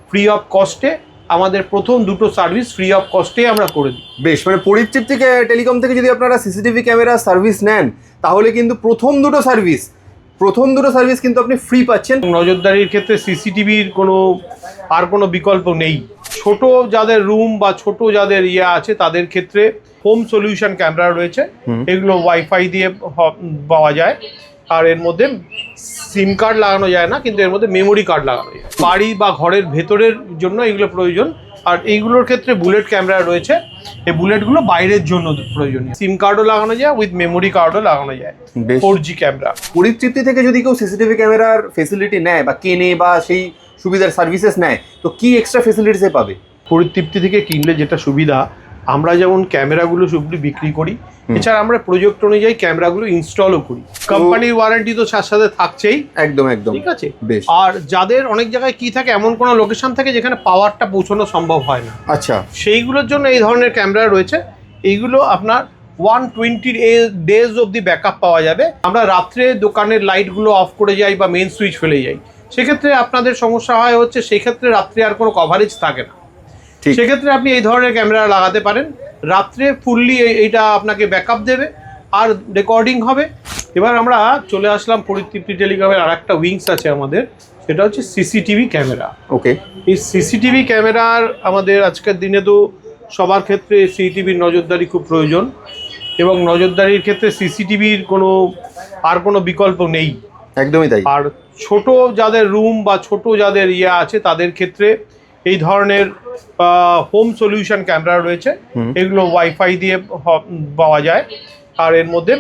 Free of কস্টে আমাদের প্রথম দুটো সার্ভিস ফ্রি অফ কস্টে আমরা করে দিই। বেশ, মানে পরিচিত থেকে টেলিকম থেকে যদি আপনারা সিসিটিভি ক্যামেরা সার্ভিস নেন তাহলে কিন্তু প্রথম দুটো সার্ভিস কিন্তু আপনি ফ্রি পাচ্ছেন। নজরদারির ক্ষেত্রে সিসিটিভির কোনো বিকল্প নেই। ছোট যাদের রুম বা ছোট যাদের আছে তাদের ক্ষেত্রে হোম সলিউশন ক্যামেরা রয়েছে, এগুলো ওয়াইফাই দিয়ে পাওয়া যায়। আর এর মধ্যে সিম কার্ড লাগানো যায় না, কিন্তু এর মধ্যে মেমোরি কার্ড লাগানো যায়। বাড়ি বা ঘরের ভেতরের জন্য এগুলো প্রয়োজন। আর এইগুলোর ক্ষেত্রে বুলেট ক্যামেরা রয়েছে, এই বুলেটগুলো বাইরের জন্য প্রয়োজনীয়। সিম কার্ডও লাগানো যায়, উইথ মেমোরি কার্ডও লাগানো যায়। 4G camera. পরিচিতি থেকে যদি কেউ সিসিটিভি ক্যামেরার ফেসিলিটি নেয় বা কেনে বা সেই সুবিধার সার্ভিসেস নেয়, তো কি এক্সট্রা ফেসিলিটিসে পাবে? পরিতৃপ্তি থেকে কিনলে যেটা সুবিধা, আমরা যেমন ক্যামেরাগুলো সবগুলো বিক্রি করি, এছাড়া আমরা প্রজেক্ট অনুযায়ী ক্যামেরাগুলো ইনস্টলও করি। কোম্পানির ওয়ারেন্টি তো সাথে সাথে থাকছেই। একদম ঠিক আছে। বেশ। আর যাদের অনেক জায়গায় কি থাকে, এমন কোনো লোকেশন থাকে যেখানে পাওয়ারটা পৌঁছানো সম্ভব হয় না, আচ্ছা, সেইগুলোর জন্য এই ধরনের ক্যামেরা রয়েছে। এইগুলো আপনার 120 ডেজ অবধি ব্যাকআপ পাওয়া যাবে। আমরা রাত্রে দোকানের লাইটগুলো অফ করে যাই বা মেন সুইচ ফেলে যাই, সেক্ষেত্রে আপনাদের সমস্যা হয় হচ্ছে সেই ক্ষেত্রে রাত্রে আর কোনো কভারেজ থাকে না। সেক্ষেত্রে আপনি এই ধরনের ক্যামেরা লাগাতে পারেন। রাত্রে ফুললি এইটা আপনাকে ব্যাকআপ দেবে আর রেকর্ডিং হবে। এবার আমরা চলে আসলাম পরিতৃপ্তি টেলিকমের আর একটা উইংস আছে আমাদের, সেটা হচ্ছে সিসিটিভি ক্যামেরা। ওকে। এই সিসিটিভি ক্যামেরার আমাদের আজকের দিনে তো সবার ক্ষেত্রে সিসিটিভির নজরদারি খুব প্রয়োজন, এবং নজরদারির ক্ষেত্রে সিসিটিভির কোনো বিকল্প নেই। একদমই তাই। আর ছোট যাদের রুম বা ছোট যাদের আছে তাদের ক্ষেত্রে এই ধরনের হোম সলিউশন ক্যামেরা রয়েছে, এগুলো ওয়াইফাই দিয়ে পাওয়া যায়। আর এর মধ্যে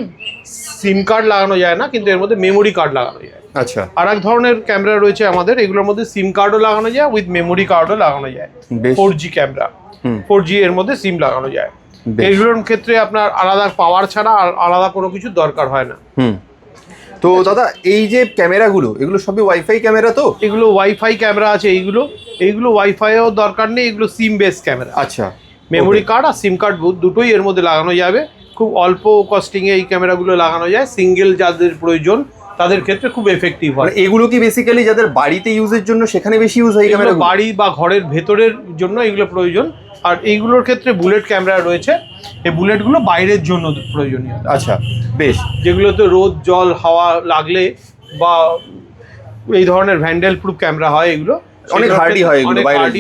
সিম কার্ড লাগানো যায় না, কিন্তু এর মধ্যে মেমোরি কার্ড লাগানো যায়। আচ্ছা। আর এক ধরনের ক্যামেরা রয়েছে আমাদের, এগুলোর মধ্যে সিম কার্ডও লাগানো যায়, উইথ মেমোরি কার্ডও লাগানো যায়। 4G ক্যামেরা, 4G এর মধ্যে সিম লাগানো যায়। এইগুলোর ক্ষেত্রে আপনার আলাদা পাওয়ার ছাড়া আর আলাদা কোনো কিছু দরকার হয় না। তো দাদা, এই যে ক্যামেরাগুলো, এগুলো সবই ওয়াইফাই ক্যামেরা? তো এগুলো ওয়াইফাই ক্যামেরা আছে। এইগুলো ওয়াইফাইও দরকার নেই, এগুলো সিম বেস ক্যামেরা। আচ্ছা। মেমোরি কার্ড আর সিম কার্ড দুটোই এর মধ্যে লাগানো যাবে। খুব অল্প কস্টিংয়ে এই ক্যামেরাগুলো লাগানো যায়। সিঙ্গেল যাদের প্রয়োজন তাদের ক্ষেত্রে খুব এফেক্টিভ হয়। এগুলো কি বেসিক্যালি যাদের বাড়িতে ইউজের জন্য সেখানে বেশি ইউজ হয় ক্যামেরা? বাড়ি বা ঘরের ভেতরের জন্য এগুলো প্রয়োজন। আর এইগুলোর ক্ষেত্রে বুলেট ক্যামেরা রয়েছে, এই বুলেটগুলো বাইরের জন্য প্রয়োজনীয়। আচ্ছা, বেশ। যেগুলোতে রোদ জল হাওয়া লাগলে বা এই ধরনের ভ্যান্ডেল প্রুফ ক্যামেরা হয়, এগুলো অনেক হার্ডি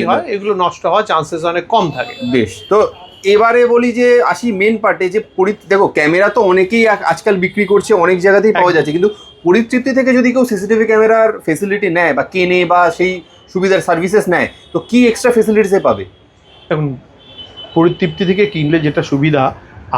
হয়, এগুলো নষ্ট হওয়ার চান্সেস অনেক কম থাকে। বেশ। তো এবারে বলি যে আসি মেন পার্টে, যে দেখো ক্যামেরা তো অনেকেই আজকাল বিক্রি করছে, অনেক জায়গাতেই পাওয়া যাচ্ছে, কিন্তু পরিচিতি থেকে যদি কেউ সিসিটিভি ক্যামেরার ফেসিলিটি নেয় বা কেনে বা সেই সুবিধার সার্ভিসেস নেয়, তো কি এক্সট্রা ফেসিলিটিসে পাবে? এখন পরিতৃপ্তি থেকে কিনলে যেটা সুবিধা,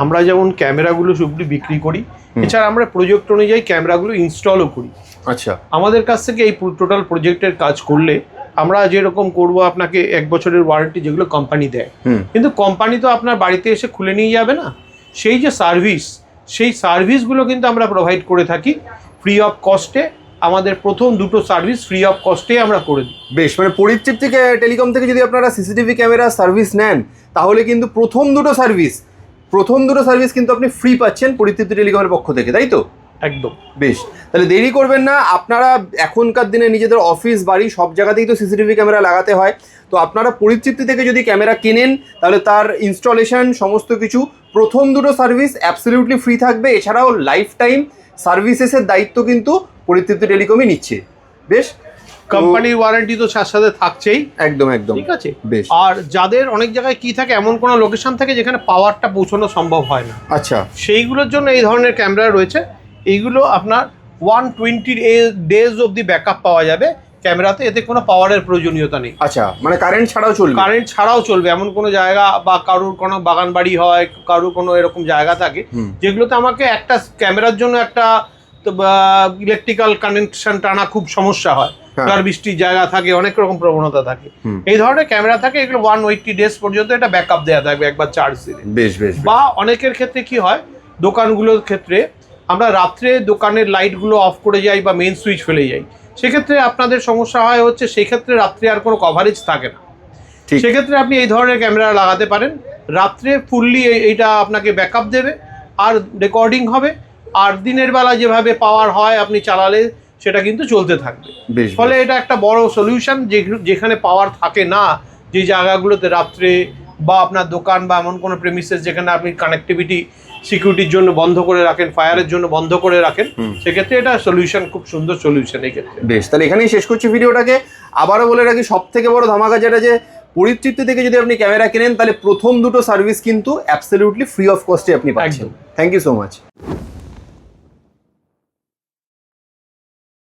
আমরা যেমন ক্যামেরাগুলো সবগুলো বিক্রি করি, এছাড়া আমরা প্রজেক্ট অনুযায়ী ক্যামেরাগুলো ইনস্টলও করি। আচ্ছা। আমাদের কাছ থেকে এই টোটাল প্রজেক্টের কাজ করলে আমরা যেরকম করব, আপনাকে 1 বছরের ওয়ারেন্টি যেগুলো কোম্পানি দেয়, কিন্তু কোম্পানি তো আপনার বাড়িতে এসে খুলে নিয়ে যাবে না। সেই যে সেই সার্ভিসগুলো কিন্তু আমরা প্রোভাইড করে থাকি ফ্রি অফ কস্টে। আমাদের প্রথম দুটো সার্ভিস ফ্রি অফ কস্টে আমরা করে দিই। বেশ, মানে পরিচিত থেকে টেলিকম থেকে যদি আপনারা সিসিটিভি ক্যামেরা সার্ভিস নেন তাহলে কিন্তু প্রথম দুটো সার্ভিস কিন্তু আপনি ফ্রি পাচ্ছেন পরিচিত টেলিকমের পক্ষ থেকে, তাই তো? একদম। বেশ, তাহলে দেরি করবেন না। আপনারা এখনকার দিনে নিজেদের অফিস বাড়ি সব জায়গাতেই তো সিসিটিভি ক্যামেরা লাগাতে হয়, তো আপনারা পরিচিতি থেকে যদি ক্যামেরা কেনেন তাহলে তার ইনস্টলেশন সমস্ত কিছু প্রথম দুটো সার্ভিস অ্যাবসলিউটলি ফ্রি থাকবে। এছাড়াও লাইফ টাইম সার্ভিসেসের দায়িত্ব কিন্তু পরিচিতি টেলিকমই নিচ্ছে। বেশ, কোম্পানির ওয়ারেন্টি তো সাথে থাকছেই। একদম। ঠিক আছে। বেশ। আর যাদের অনেক জায়গায় কি থাকে, এমন কোনো লোকেশন থাকে যেখানে পাওয়ারটা পৌঁছানো সম্ভব হয় না, আচ্ছা, সেইগুলোর জন্য এই ধরনের ক্যামেরা রয়েছে। এইগুলো আপনার 120 ডেজ অবধি ব্যাকআপ পাওয়া যাবে ক্যামেরাতে, এতে কোনো পাওয়ারের প্রয়োজনীয়তা নেই। আচ্ছা, মানে কারেন্ট ছাড়াও চলবে। এমন কোনো জায়গা বা কারুর কোনো বাগান বাড়ি হয়, কারুর কোনো এরকম জায়গা থাকে যেগুলোতে আমাকে একটা ক্যামেরার জন্য একটা ইলেকট্রিক্যাল কানেকশন টানা খুব সমস্যা হয়, ঝড় বৃষ্টির জায়গা থাকে, অনেক রকম প্রবণতা থাকে, এই ধরনের ক্যামেরা থাকে, এগুলো 180 ডেজ পর্যন্ত এটা ব্যাকআপ দেওয়া থাকবে একবার চার্জ দিলে। বেশ। বা অনেকের ক্ষেত্রে কি হয়, দোকানগুলোর ক্ষেত্রে আমরা রাত্রে দোকানের লাইটগুলো অফ করে যাই বা মেন সুইচ ফেলে যাই, সেক্ষেত্রে আপনাদের সমস্যা হয় হচ্ছে সেই ক্ষেত্রে রাত্রে আর কোনো কভারেজ থাকে না। সেক্ষেত্রে আপনি এই ধরনের ক্যামেরা লাগাতে পারেন। রাত্রে ফুললি এইটা আপনাকে ব্যাকআপ দেবে আর রেকর্ডিং হবে। আর দিনের বেলা যেভাবে পাওয়ার হয় আপনি চালালে সেটা কিন্তু চলতে থাকবে। বেশ ফলে এটা একটা বড় সলিউশন, যেখানে পাওয়ার থাকে না, যে জায়গাগুলোতে রাত্রে বা আপনার দোকান বা এমন কোনো প্রেমিসেস যেখানে আপনি কানেক্টিভিটি সিকিউরিটির জন্য বন্ধ করে রাখেন, ফায়ারের জন্য বন্ধ করে রাখেন, সেক্ষেত্রে এটা সলিউশন, খুব সুন্দর সলিউশন এই ক্ষেত্রে। বেশ, তাহলে এখানেই শেষ করছি ভিডিওটাকে। আবারও বলে রাখি, সব থেকে বড় ধামাকা যেটা, যে পরিতৃপ্তি থেকে যদি আপনি ক্যামেরা কেনেন তাহলে প্রথম দুটো সার্ভিস কিন্তু অ্যাবসলিউটলি ফ্রি অফ কস্টে আপনি পাচ্ছেন। Thank you so much.